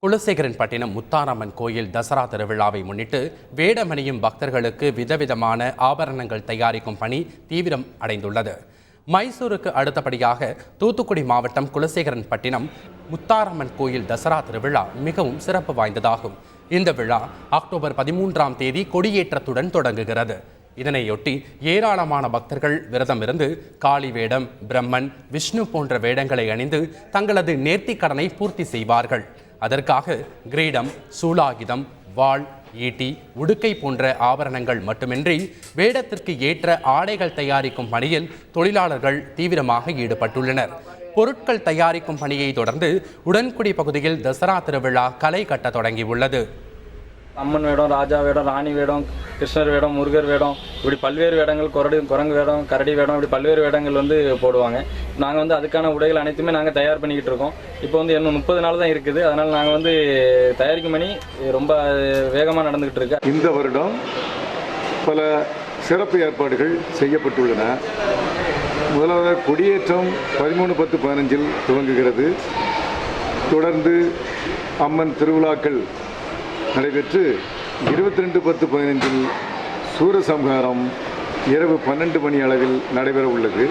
குலசேகரன்பட்டினம் முத்தாரம்மன் கோயில் தசரா திருவிழாவை முன்னிட்டு வேடமணியும் பக்தர்களுக்கு விதவிதமான ஆபரணங்கள் தயாரிக்கும் பணி தீவிரம் அடைந்துள்ளது. மைசூருக்கு அடுத்தபடியாக தூத்துக்குடி மாவட்டம் குலசேகரன்பட்டினம் முத்தாரம்மன் கோயில் தசரா திருவிழா மிகவும் சிறப்பு வாய்ந்ததாகும். இந்த விழா அக்டோபர் 13ஆம் தேதி கொடியேற்றத்துடன் தொடங்குகிறது. இதனையொட்டி ஏராளமான பக்தர்கள் விரதமிருந்து காளி வேடம், பிரம்மன், விஷ்ணு போன்ற வேடங்களை அணிந்து தங்களது நேர்த்திக் கடனை பூர்த்தி செய்வார்கள். அதற்காக கிரீடம், சூலாயுதம், வாள், ஈட்டி, உடுக்கை போன்ற ஆபரணங்கள் மட்டுமின்றி வேடத்திற்கு ஏற்ற ஆடைகள் தயாரிக்கும் பணியில் தொழிலாளர்கள் தீவிரமாக ஈடுபட்டுள்ளனர். பொருட்கள் தயாரிக்கும் பணியை தொடர்ந்து உடன்குடி பகுதியில் தசரா திருவிழா களை கட்ட தொடங்கியுள்ளது. அம்மன் வேடம், ராஜா வேடம், ராணி வேடம், கிருஷ்ணர் வேடம், முருகர் வேடம், இப்படி பல்வேறு வேடங்கள், குரங்கு வேடம், கரடி வேடம், இப்படி பல்வேறு வேடங்கள் போடுவாங்க. நாங்கள் அதுக்கான உடைகள் அனைத்துமே நாங்கள் தயார் பண்ணிக்கிட்டு இருக்கோம். இப்போ இன்னும் 30 நாள் தான் இருக்குது. அதனால் நாங்கள் தயாரிக்கும் பணி ரொம்ப வேகமாக நடந்துகிட்டு இருக்கு. இந்த வருடம் பல சிறப்பு ஏற்பாடுகள் செய்யப்பட்டுள்ளன. முதலாவது கொடியேற்றம் 13/10/15 துவங்குகிறது. தொடர்ந்து அம்மன் திருவிழாக்கள் நடைபெற்று 22/10/15 சூரசம்ஹாரம் இரவு 12 மணி அளவில் நடைபெற உள்ளது.